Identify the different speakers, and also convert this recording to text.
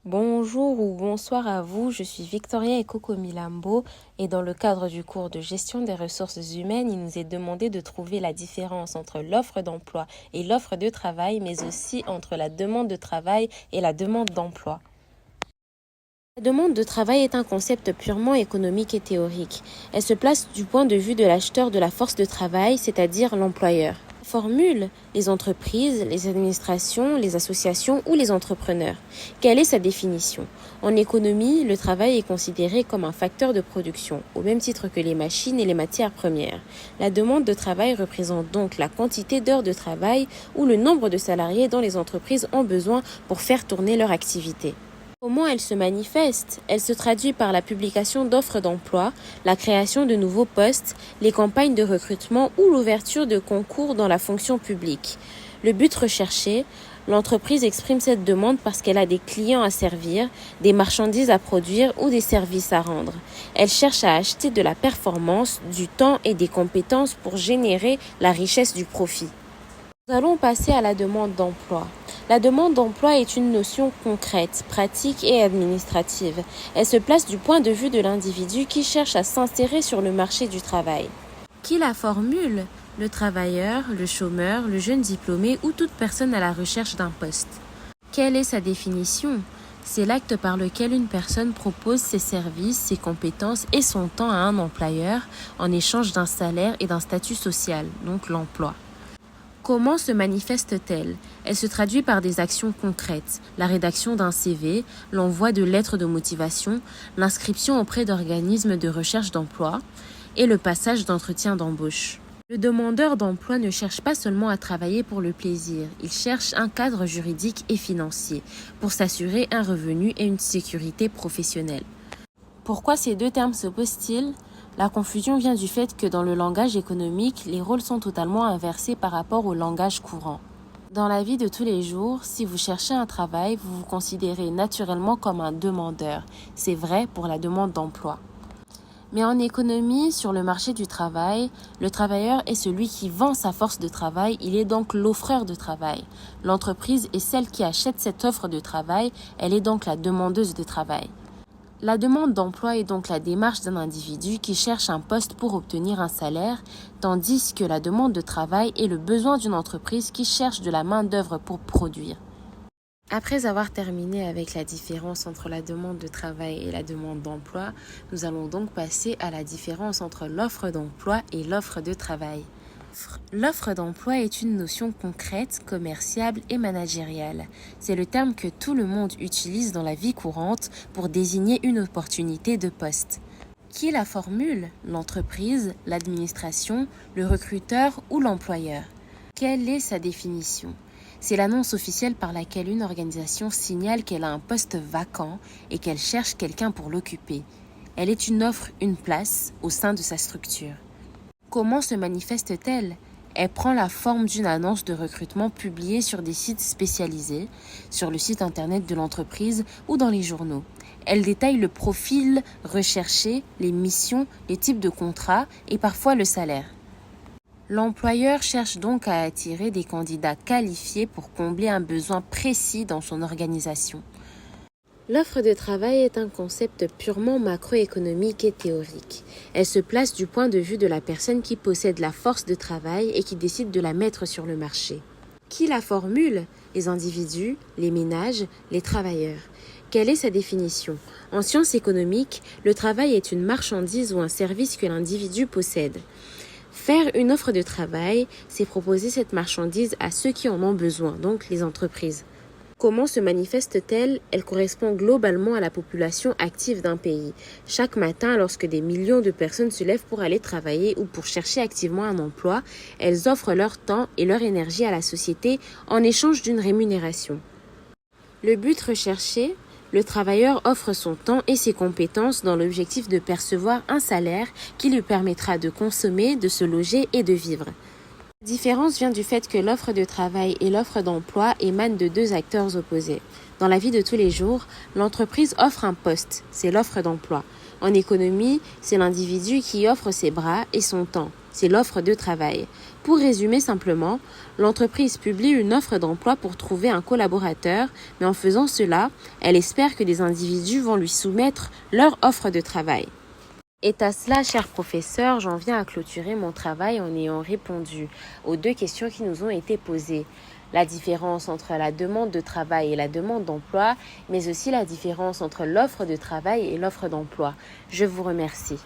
Speaker 1: Bonjour ou bonsoir à vous, je suis Victoria Ekoko Milambo et dans le cadre du cours de gestion des ressources humaines, il nous est demandé de trouver la différence entre l'offre d'emploi et l'offre de travail, mais aussi entre la demande de travail et la demande d'emploi. La demande de travail est un concept purement économique et théorique. Elle se place du point de vue de l'acheteur de la force de travail, c'est-à-dire l'employeur. Formule les entreprises, les administrations, les associations ou les entrepreneurs. Quelle est sa définition? En économie, le travail est considéré comme un facteur de production, au même titre que les machines et les matières premières. La demande de travail représente donc la quantité d'heures de travail ou le nombre de salariés dont les entreprises ont besoin pour faire tourner leur activité. Comment elle se manifeste? Elle se traduit par la publication d'offres d'emploi, la création de nouveaux postes, les campagnes de recrutement ou l'ouverture de concours dans la fonction publique. Le but recherché, l'entreprise exprime cette demande parce qu'elle a des clients à servir, des marchandises à produire ou des services à rendre. Elle cherche à acheter de la performance, du temps et des compétences pour générer la richesse du profit. Nous allons passer à la demande d'emploi. La demande d'emploi est une notion concrète, pratique et administrative. Elle se place du point de vue de l'individu qui cherche à s'insérer sur le marché du travail. Qui la formule? Le travailleur, le chômeur, le jeune diplômé ou toute personne à la recherche d'un poste. Quelle est sa définition? C'est l'acte par lequel une personne propose ses services, ses compétences et son temps à un employeur en échange d'un salaire et d'un statut social, donc l'emploi. Comment se manifeste-t-elle? Elle se traduit par des actions concrètes, la rédaction d'un CV, l'envoi de lettres de motivation, l'inscription auprès d'organismes de recherche d'emploi et le passage d'entretiens d'embauche. Le demandeur d'emploi ne cherche pas seulement à travailler pour le plaisir, il cherche un cadre juridique et financier pour s'assurer un revenu et une sécurité professionnelle. Pourquoi ces deux termes s'opposent-ils? La confusion vient du fait que dans le langage économique, les rôles sont totalement inversés par rapport au langage courant. Dans la vie de tous les jours, si vous cherchez un travail, vous vous considérez naturellement comme un demandeur. C'est vrai pour la demande d'emploi. Mais en économie, sur le marché du travail, le travailleur est celui qui vend sa force de travail, il est donc l'offreur de travail. L'entreprise est celle qui achète cette offre de travail, elle est donc la demandeuse de travail. La demande d'emploi est donc la démarche d'un individu qui cherche un poste pour obtenir un salaire, tandis que la demande de travail est le besoin d'une entreprise qui cherche de la main-d'œuvre pour produire. Après avoir terminé avec la différence entre la demande de travail et la demande d'emploi, nous allons donc passer à la différence entre l'offre d'emploi et l'offre de travail. L'offre d'emploi est une notion concrète, commerciable et managériale. C'est le terme que tout le monde utilise dans la vie courante pour désigner une opportunité de poste. Qui la formule? L'entreprise, l'administration, le recruteur ou l'employeur? Quelle est sa définition? C'est l'annonce officielle par laquelle une organisation signale qu'elle a un poste vacant et qu'elle cherche quelqu'un pour l'occuper. Elle est une offre, une place au sein de sa structure. Comment se manifeste-t-elle? Elle prend la forme d'une annonce de recrutement publiée sur des sites spécialisés, sur le site internet de l'entreprise ou dans les journaux. Elle détaille le profil recherché, les missions, les types de contrats et parfois le salaire. L'employeur cherche donc à attirer des candidats qualifiés pour combler un besoin précis dans son organisation. L'offre de travail est un concept purement macroéconomique et théorique. Elle se place du point de vue de la personne qui possède la force de travail et qui décide de la mettre sur le marché. Qui la formule? Les individus, les ménages, les travailleurs. Quelle est sa définition? En sciences économiques, le travail est une marchandise ou un service que l'individu possède. Faire une offre de travail, c'est proposer cette marchandise à ceux qui en ont besoin, donc les entreprises. Comment se manifeste-t-elle? Elle correspond globalement à la population active d'un pays. Chaque matin, lorsque des millions de personnes se lèvent pour aller travailler ou pour chercher activement un emploi, elles offrent leur temps et leur énergie à la société en échange d'une rémunération. Le but recherché? Le travailleur offre son temps et ses compétences dans l'objectif de percevoir un salaire qui lui permettra de consommer, de se loger et de vivre. La différence vient du fait que l'offre de travail et l'offre d'emploi émanent de deux acteurs opposés. Dans la vie de tous les jours, l'entreprise offre un poste, c'est l'offre d'emploi. En économie, c'est l'individu qui offre ses bras et son temps, c'est l'offre de travail. Pour résumer simplement, l'entreprise publie une offre d'emploi pour trouver un collaborateur, mais en faisant cela, elle espère que des individus vont lui soumettre leur offre de travail. Et à cela, cher professeur, j'en viens à clôturer mon travail en ayant répondu aux 2 questions qui nous ont été posées. La différence entre la demande de travail et la demande d'emploi, mais aussi la différence entre l'offre de travail et l'offre d'emploi. Je vous remercie.